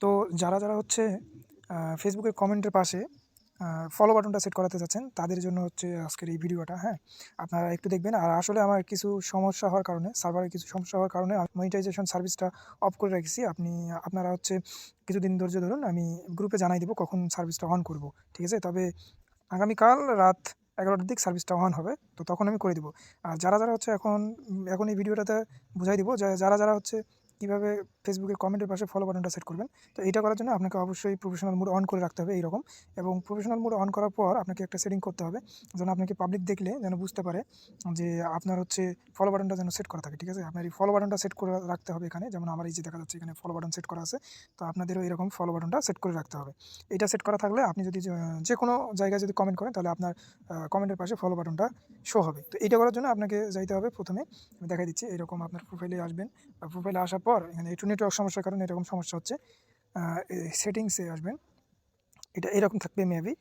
তো যারা হচ্ছে ফেসবুকের কমেন্টের পাশে ফলো বাটনটা সেট করাতে চাচ্ছেন তাদের জন্য হচ্ছে আজকের এই ভিডিওটা। হ্যাঁ, আপনারা একটু দেখবেন। আর আসলে আমার কিছু সমস্যা হওয়ার কারণে, সার্ভারের কিছু সমস্যা হওয়ার কারণে মনিটাইজেশন সার্ভিসটা অফ করে রেখেছি। আপনারা হচ্ছে কিছুদিন ধৈর্য ধরুন, আমি গ্রুপে জানাই দেবো কখন সার্ভিসটা অন করব। ঠিক আছে? তবে আগামীকাল রাত 11টার দিক সার্ভিসটা অন হবে, তো তখন আমি করে দেবো। আর যারা হচ্ছে এখন এই ভিডিওটাতে বুঝাই দিব যে যারা হচ্ছে কীভাবে ফেসবুকের কমেন্টের পাশে ফলো বাটনটা সেট করবেন। তো এইটা করার জন্য আপনাকে অবশ্যই প্রফেশনাল মোড অন করে রাখতে হবে এইরকম। এবং প্রফেশনাল মোড অন করার পর আপনাকে একটা সেটিং করতে হবে, যেন আপনাকে পাবলিক দেখলে যেন বুঝতে পারে যে আপনার হচ্ছে ফলো বাটনটা যেন সেট করা থাকে। ঠিক আছে? আপনার এই ফলো বাটনটা সেট করে রাখতে হবে এখানে। যেমন আমার এই যে দেখা যাচ্ছে এখানে ফলো বাটন সেট করা আছে, তো আপনাদেরও এরকম ফলো বাটনটা সেট করে রাখতে হবে। এটা সেট করা থাকলে আপনি যদি যে কোনো জায়গায় যদি কমেন্ট করেন, তাহলে আপনার কমেন্টের পাশে ফলো বাটনটা শো হবে। তো এইটা করার জন্য আপনাকে যাইতে হবে, প্রথমে আমি দেখাই দিচ্ছি। এরকম আপনার প্রোফাইলে আসবেন। প্রোফাইলে আসার পর এখানে একটু নেটওয়ার্ক সমস্যার কারণে এরকম সমস্যা হচ্ছে। সেটিংসে আসবেন। এটা এরকম থাকবে মেবি।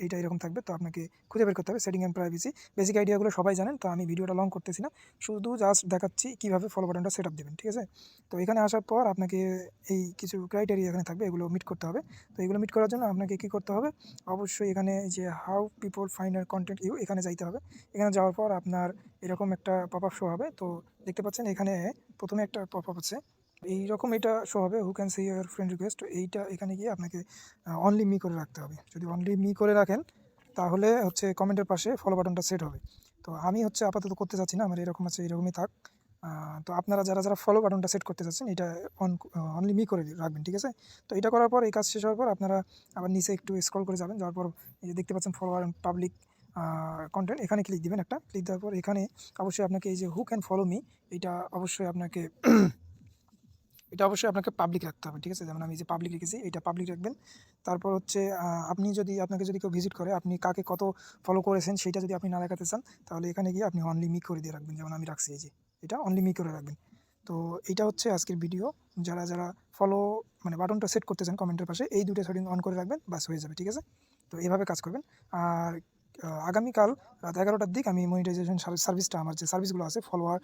এইটা এরকম থাকবে। তো আপনাকে খুঁজে বের করতে হবে সেটিং অ্যান্ড প্রাইভেসি। বেসিক আইডিয়াগুলো সবাই জানেন, তো আমি ভিডিওটা লং করতেছি না। শুধু জাস্ট দেখাচ্ছি কীভাবে ফলো বাটনটা সেট আপ দেবেন। ঠিক আছে? তো এখানে আসার পর আপনাকে এই কিছু ক্রাইটেরিয়া এখানে থাকবে, এগুলো মিট করতে হবে। তো এগুলো মিট করার জন্য আপনাকে কী করতে হবে? অবশ্যই এখানে এই যে how people find our content you, এখানে যাইতে হবে। এখানে যাওয়ার পর আপনার এরকম একটা পপ আপ শো হবে। তো দেখতে পাচ্ছেন এখানে প্রথমে একটা পপ আপ আছে। এইরকম এটা শো হবে, who can see your friend request. এইটা এখানে গিয়ে আপনাকে অনলি মি করে রাখতে হবে। যদি অনলি মি করে রাখেন, তাহলে হচ্ছে কমেন্টের পাশে ফলো বাটনটা সেট হবে। তো আমি হচ্ছে আপাতত করতে চাচ্ছি না, আমার এরকম আছে, এরকমই থাক। তো আপনারা যারা ফলো বাটনটা সেট করতে চাচ্ছেন, এটা অনলি মি করে রাখবেন। ঠিক আছে? তো এটা করার পর, এই কাজ শেষ হওয়ার পর আপনারা আবার নিচে একটু স্ক্রল করে যাবেন। যাওয়ার পর এই যে দেখতে পাচ্ছেন ফলোয়ার অ্যান্ড পাবলিক কন্টেন্ট, এখানে ক্লিক দিবেন একটা। ক্লিক দেওয়ার পর এখানে অবশ্যই আপনাকে এই যে হু ক্যান ফলো মি, এটা অবশ্যই আপনাকে পাবলিক রাখতে হবে। ঠিক আছে? যেমন আমি যে পাবলিক রেখেছি, এটা পাবলিক রাখবেন। তারপর হচ্ছে আপনাকে যদি কেউ ভিজিট করে, আপনি কাকে কত ফলো করেছেন সেইটা যদি আপনি না দেখাতে চান, তাহলে এখানে গিয়ে আপনি অনলি মি করে দিয়ে রাখবেন। যেমন আমি রাখছি এই যে, এটা অনলি মি করে রাখবেন। তো এইটা হচ্ছে আজকের ভিডিও। যারা ফলো মানে বাটনটা সেট করতে চান কমেন্টের পাশে, এই ২টা সেটিং অন করে রাখবেন, বাস হয়ে যাবে। ঠিক আছে? তো এভাবে কাজ করবেন। আর আগামীকাল রাত 11টার দিক আমি মনিটাইজেশন সার্ভিসটা, আমার যে সার্ভিসগুলো আছে ফলোয়ার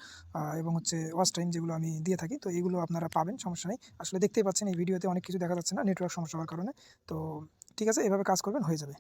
এবং হচ্ছে ওয়াচ টাইম যেগুলো আমি দিয়ে থাকি, তো এইগুলো আপনারা পাবেন, সমস্যা নেই। আসলে দেখতেই পাচ্ছেন এই ভিডিওতে অনেক কিছু দেখা যাচ্ছে না নেটওয়ার্ক সমস্যা হওয়ার কারণে। তো ঠিক আছে, এভাবে কাজ করবেন, হয়ে যাবে।